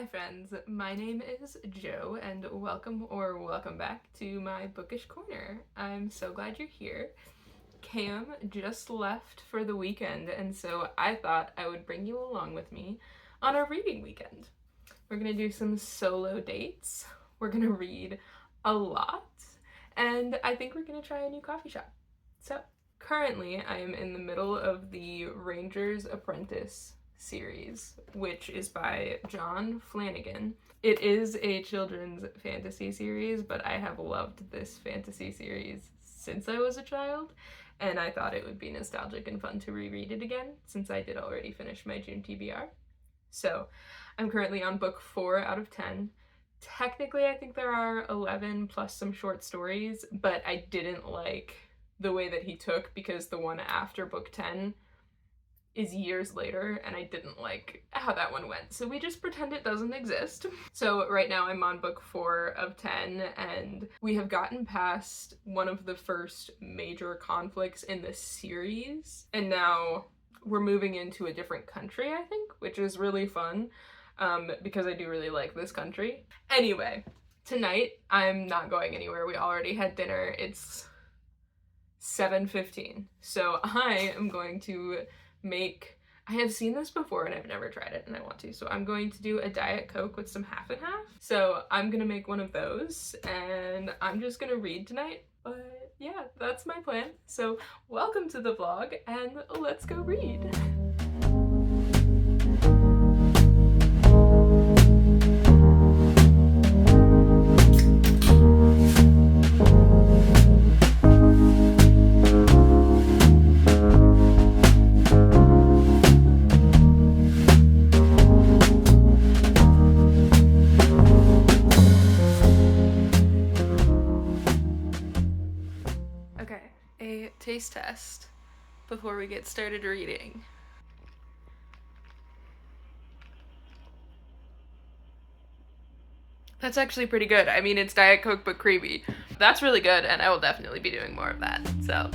Hi friends, my name is Jo and welcome back to my Bookish Corner. I'm so glad you're here. Cam just left for the weekend and so I thought I would bring you along with me on our reading weekend. We're gonna do some solo dates, we're gonna read a lot, and I think we're gonna try a new coffee shop. So currently I am in the middle of the Ranger's Apprentice series, which is by John Flanagan. It is a children's fantasy series, but I have loved this fantasy series since I was a child, and I thought it would be nostalgic and fun to reread it again since I did already finish my June TBR. So I'm currently on book 4 out of 10. Technically, I think there are 11 plus some short stories, but I didn't like the way that he took because the one after book 10 is years later and I didn't like how that one went. So we just pretend it doesn't exist. So right now I'm on book 4 of 10 and we have gotten past one of the first major conflicts in the series and now we're moving into a different country, I think, which is really fun because I do really like this country. Anyway, tonight I'm not going anywhere. We already had dinner. It's 7:15. So I am going to I have seen this before and I've never tried it and I want to, so I'm going to do a Diet Coke with some half and half. So I'm gonna make one of those and I'm just gonna read tonight, but yeah, that's my plan. So welcome to the vlog and let's go read. Taste test before we get started reading. That's actually pretty good. I mean, it's Diet Coke but creamy. That's really good and I will definitely be doing more of that, so.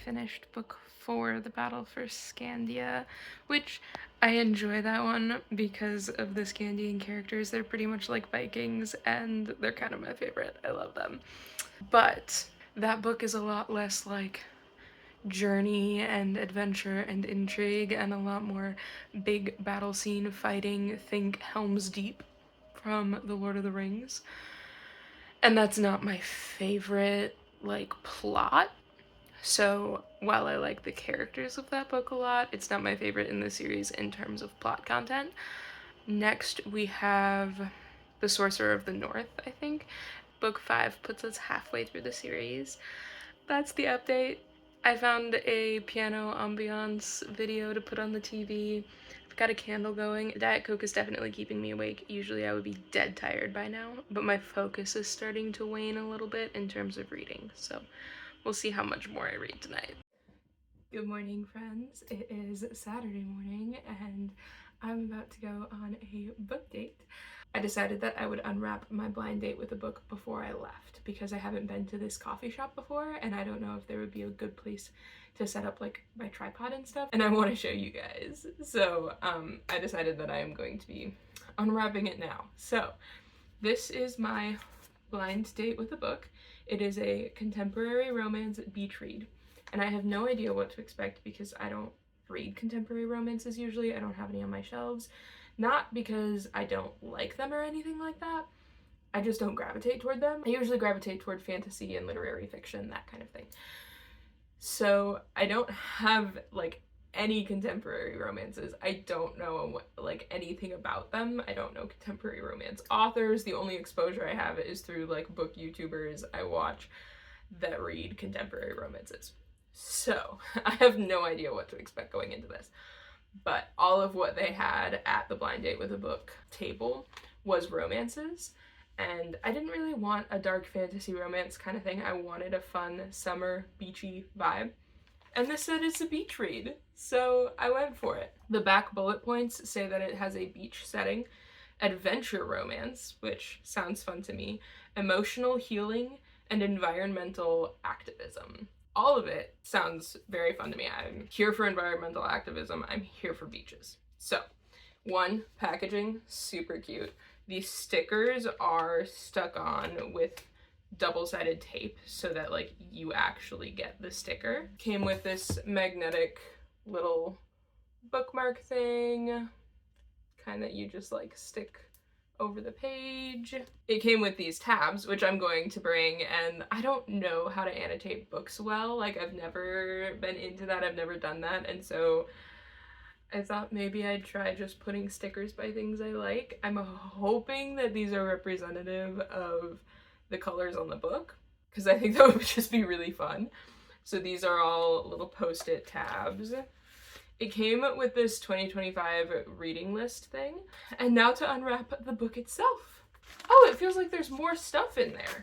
Finished book 4, The Battle for Scandia, which I enjoy that one because of the Scandian characters. They're pretty much like Vikings and they're kind of my favorite. I love them. But that book is a lot less like journey and adventure and intrigue and a lot more big battle scene fighting. Think Helm's Deep from The Lord of the Rings. And that's not my favorite like plot. So while I like the characters of that book a lot, it's not my favorite in the series in terms of plot content. Next we have The Sorcerer of the North, I think. Book 5 puts us halfway through the series. That's the update. I found a piano ambiance video to put on the TV. I've got a candle going. Diet Coke is definitely keeping me awake. Usually I would be dead tired by now, but my focus is starting to wane a little bit in terms of reading, so we'll see how much more I read tonight. Good morning, friends. It is Saturday morning and I'm about to go on a book date. I decided that I would unwrap my blind date with a book before I left because I haven't been to this coffee shop before and I don't know if there would be a good place to set up like my tripod and stuff, and I want to show you guys. So I decided that I am going to be unwrapping it now. So this is my blind date with a book. It is a contemporary romance beach read, and I have no idea what to expect because I don't read contemporary romances usually. I don't have any on my shelves. Not because I don't like them or anything like that. I just don't gravitate toward them. I usually gravitate toward fantasy and literary fiction, that kind of thing. So I don't have like any contemporary romances. I don't know like anything about them. I don't know contemporary romance authors. The only exposure I have is through like book YouTubers I watch that read contemporary romances. So I have no idea what to expect going into this. But all of what they had at the blind date with a book table was romances. And I didn't really want a dark fantasy romance kind of thing. I wanted a fun summer beachy vibe. And this said it's a beach read, so I went for it. The back bullet points say that it has a beach setting, adventure romance, which sounds fun to me, emotional healing, and environmental activism. All of it sounds very fun to me. I'm here for environmental activism. I'm here for beaches. So, one, packaging, super cute. These stickers are stuck on with double-sided tape so that like you actually get the sticker. Came with this magnetic little bookmark thing, kind that you just like stick over the page. It came with these tabs, which I'm going to bring, and I don't know how to annotate books well. Like, I've never been into that, I've never done that, and so I thought maybe I'd try just putting stickers by things I like. I'm hoping that these are representative of the colors on the book, because I think that would just be really fun. So these are all little post-it tabs. It came with this 2025 reading list thing. And now to unwrap the book itself. Oh, it feels like there's more stuff in there.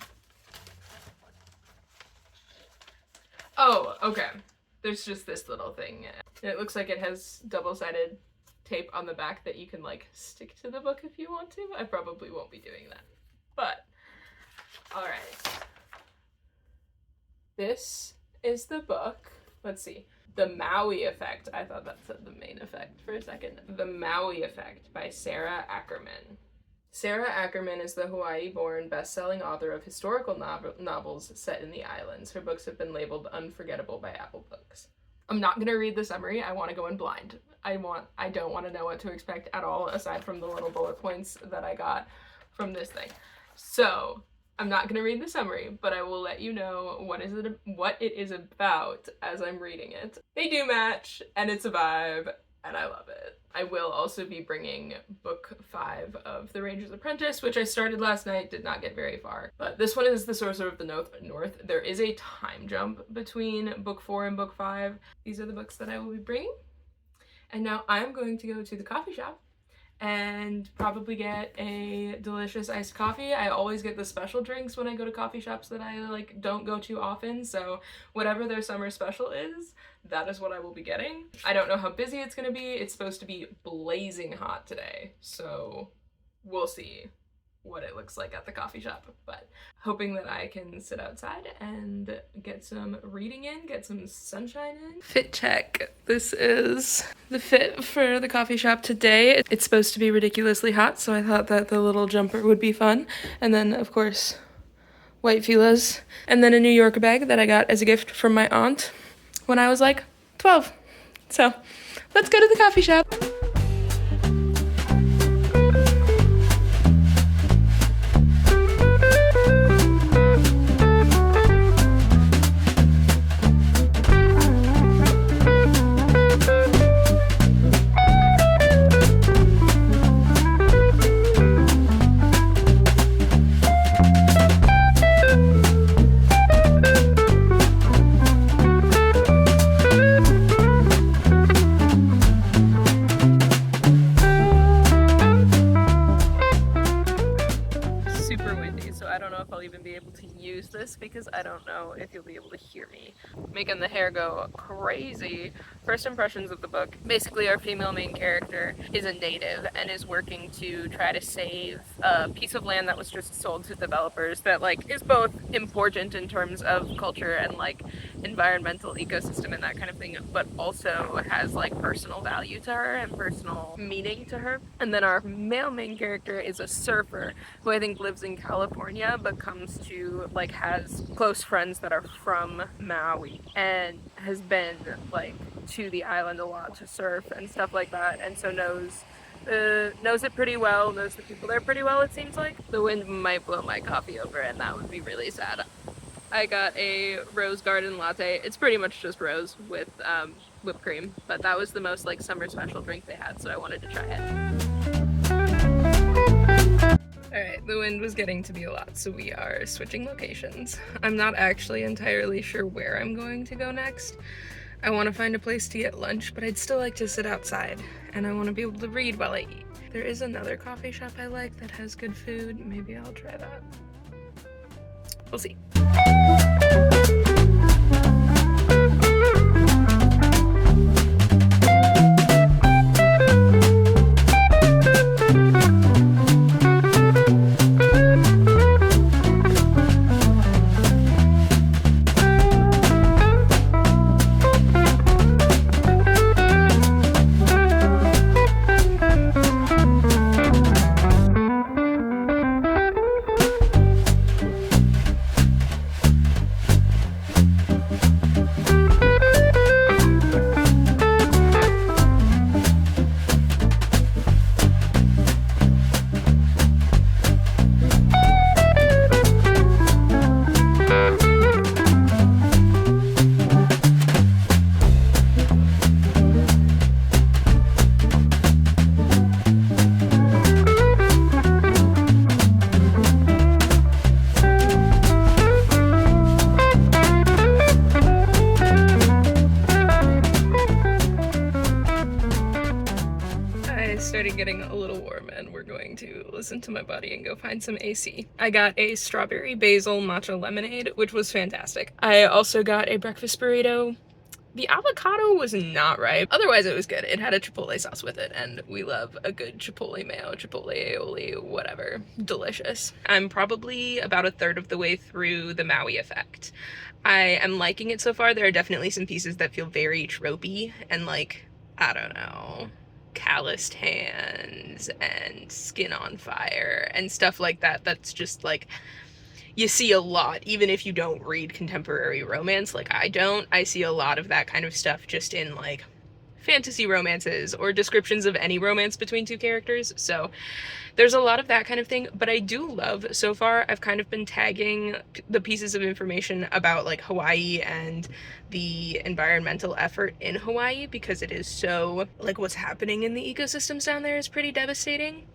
Oh, okay. There's just this little thing. It looks like it has double-sided tape on the back that you can like stick to the book if you want to. I probably won't be doing that, but all right. This is the book. Let's see. The Maui Effect. I thought that said the main effect for a second. The Maui Effect by Sarah Ackerman. Sarah Ackerman is the Hawaii-born best-selling author of historical novels set in the islands. Her books have been labeled unforgettable by Apple Books. I'm not gonna read the summary. I want to go in blind. I don't want to know what to expect at all, aside from the little bullet points that I got from this thing. So I'm not gonna read the summary, but I will let you know what it is about as I'm reading it. They do match, and it's a vibe, and I love it. I will also be bringing book 5 of The Ranger's Apprentice, which I started last night, did not get very far. But this one is The Sorcerer of the North. There is a time jump between book 4 and book 5. These are the books that I will be bringing. And now I'm going to go to the coffee shop and probably get a delicious iced coffee. I always get the special drinks when I go to coffee shops that I like don't go to often, so whatever their summer special is, that is what I will be getting. I don't know how busy it's gonna be. It's supposed to be blazing hot today, so we'll see what it looks like at the coffee shop, but hoping that I can sit outside and get some reading in, get some sunshine in. Fit check. This is the fit for the coffee shop today. It's supposed to be ridiculously hot, so I thought that the little jumper would be fun. And then, of course, white filas. And then a New Yorker bag that I got as a gift from my aunt when I was like 12. So, let's go to the coffee shop. Because I don't know if you'll be able to hear me. Making the hair go crazy. First impressions of the book. Basically, our female main character is a native and is working to try to save a piece of land that was just sold to developers that like is both important in terms of culture and like environmental ecosystem and that kind of thing, but also has like personal value to her and personal meaning to her. And then our male main character is a surfer who I think lives in California but comes to like has close friends that are from Maui and has been like to the island a lot to surf and stuff like that, and so knows it pretty well, knows the people there pretty well, it seems like. The wind might blow my coffee over and that would be really sad. I got a rose garden latte. It's pretty much just rose with whipped cream, but that was the most like summer special drink they had, so I wanted to try it. Alright, the wind was getting to be a lot, so we are switching locations. I'm not actually entirely sure where I'm going to go next. I want to find a place to get lunch, but I'd still like to sit outside, and I want to be able to read while I eat. There is another coffee shop I like that has good food. Maybe I'll try that. We'll see. Started getting a little warm and we're going to listen to my body and go find some AC. I got a strawberry basil matcha lemonade, which was fantastic. I also got a breakfast burrito. The avocado was not right. Otherwise it was good. It had a chipotle sauce with it and we love a good chipotle mayo, chipotle aioli, whatever. Delicious. I'm probably about a third of the way through the Maui Effect. I am liking it so far. There are definitely some pieces that feel very tropey and like, I don't know, calloused hands and skin on fire and stuff like that. That's just like, you see a lot, even if you don't read contemporary romance like I don't. I see a lot of that kind of stuff just in like fantasy romances or descriptions of any romance between two characters. So there's a lot of that kind of thing, but I do love, so far, I've kind of been tagging the pieces of information about like Hawaii and the environmental effort in Hawaii because it is so, like what's happening in the ecosystems down there is pretty devastating.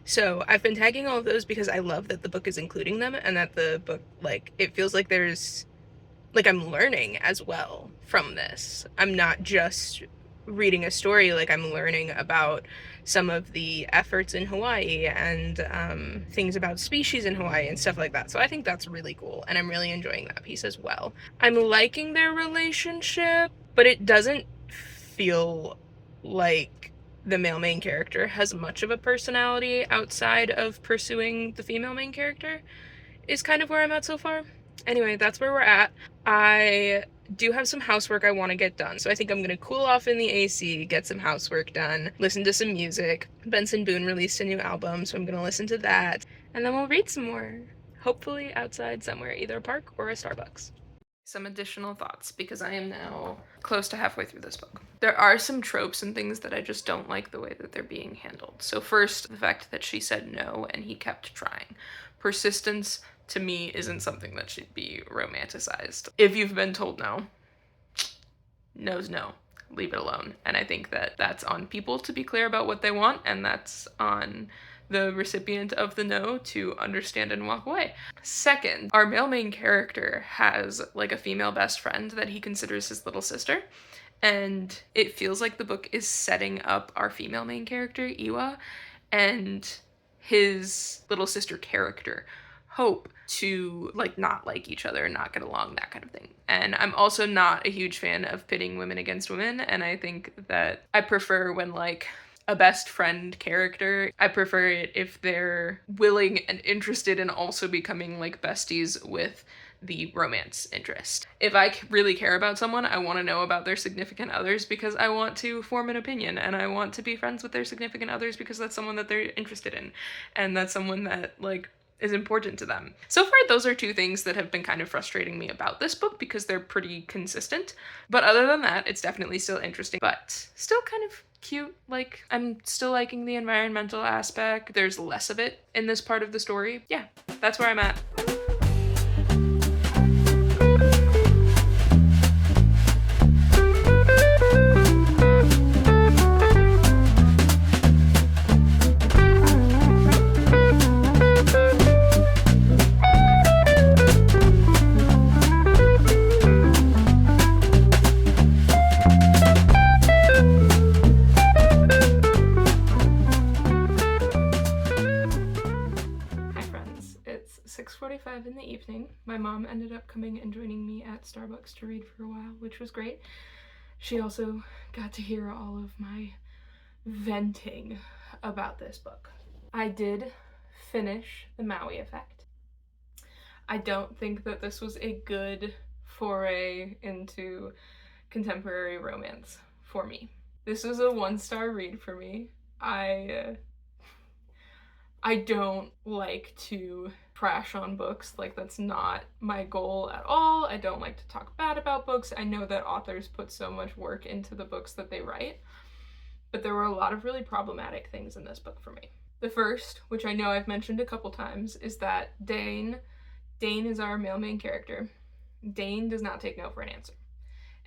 So I've been tagging all of those because I love that the book is including them and that the book, like, it feels like there's, like I'm learning as well from this. I'm not just reading a story, like I'm learning about some of the efforts in Hawaii and things about species in Hawaii and stuff like that. So I think that's really cool and I'm really enjoying that piece as well. I'm liking their relationship, but it doesn't feel like the male main character has much of a personality outside of pursuing the female main character, is kind of where I'm at so far. Anyway, that's where we're at. I do have some housework I want to get done, so I think I'm gonna cool off in the AC, get some housework done, listen to some music. Benson Boone released a new album, so I'm gonna listen to that, and then we'll read some more. Hopefully outside somewhere, either a park or a Starbucks. Some additional thoughts, because I am now close to halfway through this book. There are some tropes and things that I just don't like the way that they're being handled. So first, the fact that she said no and he kept trying. Persistence, to me, isn't something that should be romanticized. If you've been told no, no's no. Leave it alone. And I think that that's on people to be clear about what they want, and that's on the recipient of the no to understand and walk away. Second, our male main character has like a female best friend that he considers his little sister, and it feels like the book is setting up our female main character, Iwa, and his little sister character, Hope, to like not like each other and not get along, that kind of thing. And I'm also not a huge fan of pitting women against women, and I think that I prefer when like a best friend character, I prefer it if they're willing and interested in also becoming like besties with the romance interest. If I really care about someone, I want to know about their significant others because I want to form an opinion, and I want to be friends with their significant others because that's someone that they're interested in, and that's someone that like is important to them. So far, those are two things that have been kind of frustrating me about this book because they're pretty consistent. But other than that, it's definitely still interesting, but still kind of cute. Like, I'm still liking the environmental aspect. There's less of it in this part of the story. Yeah, that's where I'm at. mom ended up coming and joining me at Starbucks to read for a while, which was great. She also got to hear all of my venting about this book. I did finish The Maui Effect. I don't think that this was a good foray into contemporary romance for me. This was a 1-star read for me. I don't like to trash on books, like that's not my goal at all. I don't like to talk bad about books. I know that authors put so much work into the books that they write, but there were a lot of really problematic things in this book for me. The first, which I know I've mentioned a couple times, is that Dane is our male main character. Dane does not take no for an answer.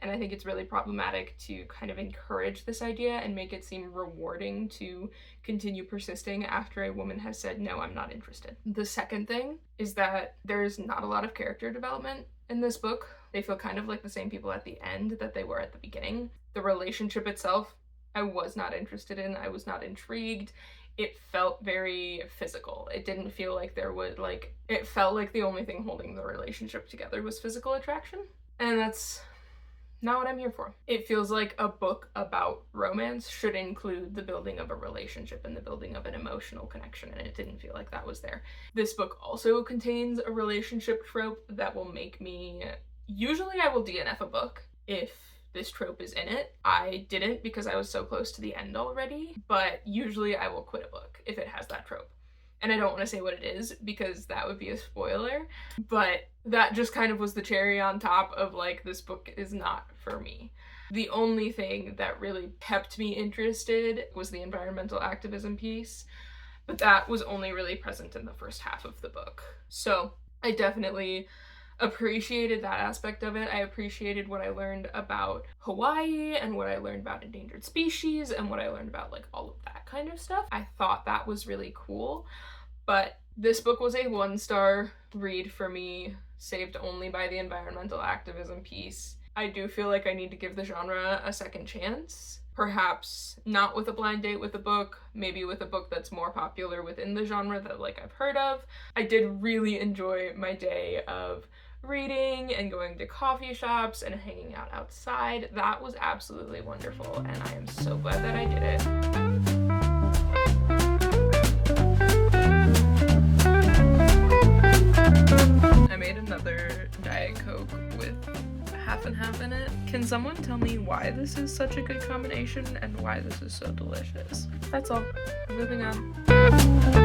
And I think it's really problematic to kind of encourage this idea and make it seem rewarding to continue persisting after a woman has said, no, I'm not interested. The second thing is that there's not a lot of character development in this book. They feel kind of like the same people at the end that they were at the beginning. The relationship itself, I was not interested in. I was not intrigued. It felt very physical. It didn't feel like it felt like the only thing holding the relationship together was physical attraction. And that's not what I'm here for. It feels like a book about romance should include the building of a relationship and the building of an emotional connection, and it didn't feel like that was there. This book also contains a relationship trope that will make me... Usually I will DNF a book if this trope is in it. I didn't because I was so close to the end already, but usually I will quit a book if it has that trope. And I don't want to say what it is because that would be a spoiler, but that just kind of was the cherry on top of like, this book is not for me. The only thing that really kept me interested was the environmental activism piece, but that was only really present in the first half of the book. So I definitely appreciated that aspect of it. I appreciated what I learned about Hawaii and what I learned about endangered species and what I learned about like all of that kind of stuff. I thought that was really cool, but this book was a 1-star read for me, saved only by the environmental activism piece. I do feel like I need to give the genre a second chance. Perhaps not with a blind date with a book, maybe with a book that's more popular within the genre that like I've heard of. I did really enjoy my day of reading and going to coffee shops and hanging out outside. That was absolutely wonderful, and I am so glad that I did it. I made another Diet Coke with half and half in it. Can someone tell me why this is such a good combination and why this is so delicious? That's all. Moving on.